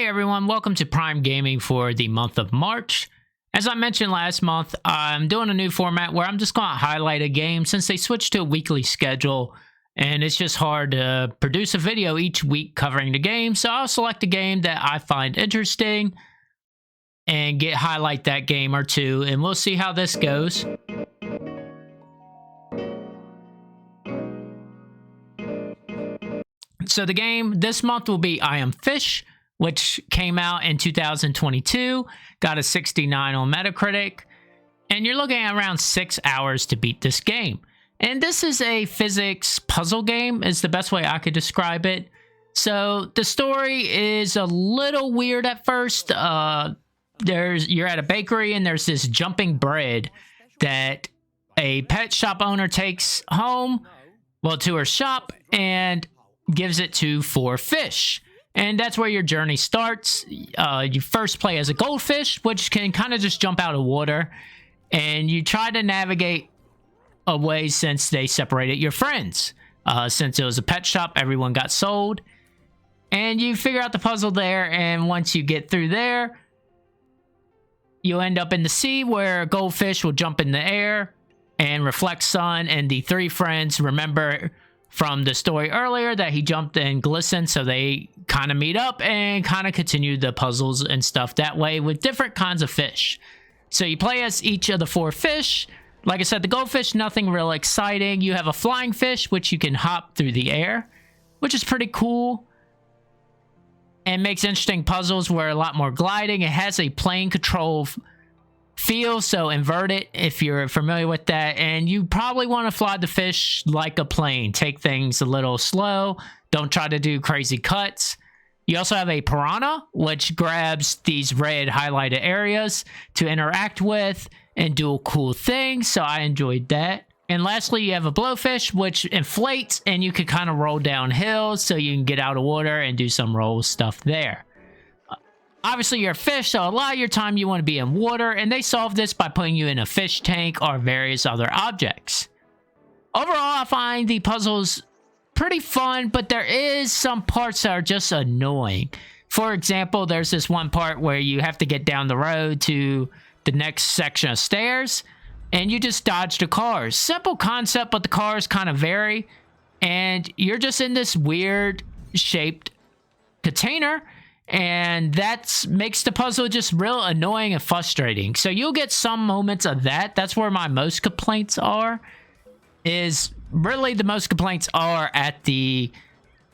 Hey everyone, welcome to Prime Gaming for the month of March. As I mentioned last month, I'm doing a new format where I'm just going to highlight a game since they switched to a weekly schedule and it's just hard to produce a video each week covering the game. So I'll select a game that I find interesting and highlight that game or two, and we'll see how this goes. So the game this month will be I Am Fish, which came out in 2022, got a 69 on Metacritic, and you're looking at around 6 hours to beat this game. And this is a physics puzzle game, is the best way I could describe it. So the story is a little weird at first. You're at a bakery and there's this jumping bread that a pet shop owner takes home, well, to her shop, and gives it to 4 fish. And that's where your journey starts. You first play as a goldfish, which can kind of just jump out of water. And you try to navigate away since they separated your friends. Since it was a pet shop, everyone got sold. And you figure out the puzzle there. And once you get through there, you'll end up in the sea where a goldfish will jump in the air and reflect sun. And the 3 friends remember from the story earlier that he jumped and glistened, so they kind of meet up and kind of continue the puzzles and stuff that way with different kinds of fish. So you play as each of the 4 fish. Like I said, the goldfish, nothing real exciting. You have a flying fish, which you can hop through the air, which is pretty cool and makes interesting puzzles where a lot more gliding. It has a plane control feel, so invert it if you're familiar with that, and you probably want to fly the fish like a plane. Take things a little slow, don't try to do crazy cuts. You also have a piranha, which grabs these red highlighted areas to interact with and do cool things, so I enjoyed that. And lastly, you have a blowfish, which inflates and you can kind of roll down hills so you can get out of water and do some roll stuff there. Obviously, you're a fish, so a lot of your time you want to be in water, and they solve this by putting you in a fish tank or various other objects. Overall, I find the puzzles pretty fun, but there is some parts that are just annoying. For example, there's this one part where you have to get down the road to the next section of stairs, and you just dodge the cars. Simple concept, but the cars kind of vary, and you're just in this weird shaped container, and that makes the puzzle just real annoying and frustrating. So you'll get some moments of that. That's where my most complaints are. The most complaints are at the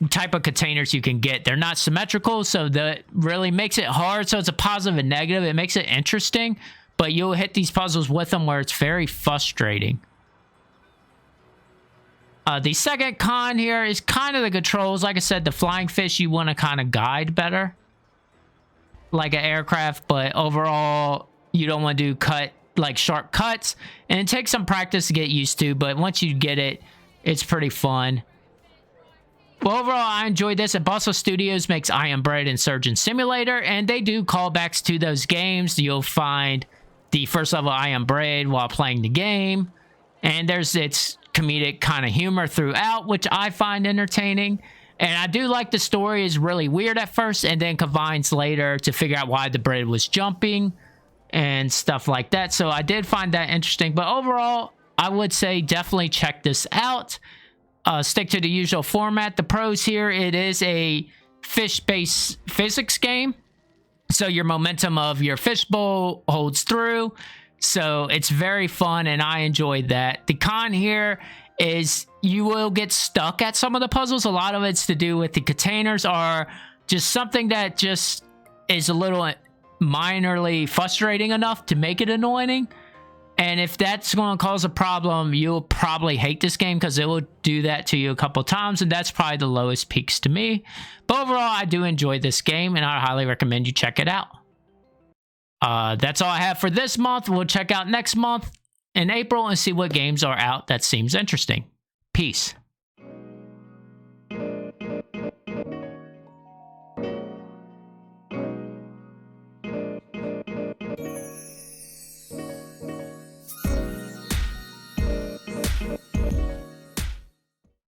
type of containers you can get. They're not symmetrical, so that really makes it hard. So it's a positive and negative. It makes it interesting, but you'll hit these puzzles with them where it's very frustrating. The second con here is kind of the controls. Like I said, the flying fish, you want to kind of guide better, like an aircraft, but overall, you don't want to do sharp cuts, and it takes some practice to get used to, but once you get it, it's pretty fun. Well, overall, I enjoyed this. Bossa Studios makes I Am Bread and Surgeon Simulator, and they do callbacks to those games. You'll find the first level I Am Bread while playing the game, and there's its comedic kind of humor throughout, which I find entertaining. And I do like the story is really weird at first and then combines later to figure out why the bread was jumping and stuff like that. So I did find that interesting. But overall, I would say definitely check this out. Stick to the usual format. The pros here, it is a fish-based physics game. So your momentum of your fishbowl holds through. So it's very fun and I enjoyed that. The con here is you will get stuck at some of the puzzles. A lot of it's to do with the containers are just something that just is a little minorly frustrating enough to make it annoying. And if that's going to cause a problem, you'll probably hate this game because it will do that to you a couple times, and that's probably the lowest peaks to me. But overall, I do enjoy this game, and I highly recommend you check it out. That's all I have for this month. We'll check out next month in April and see what games are out that seems interesting. Peace.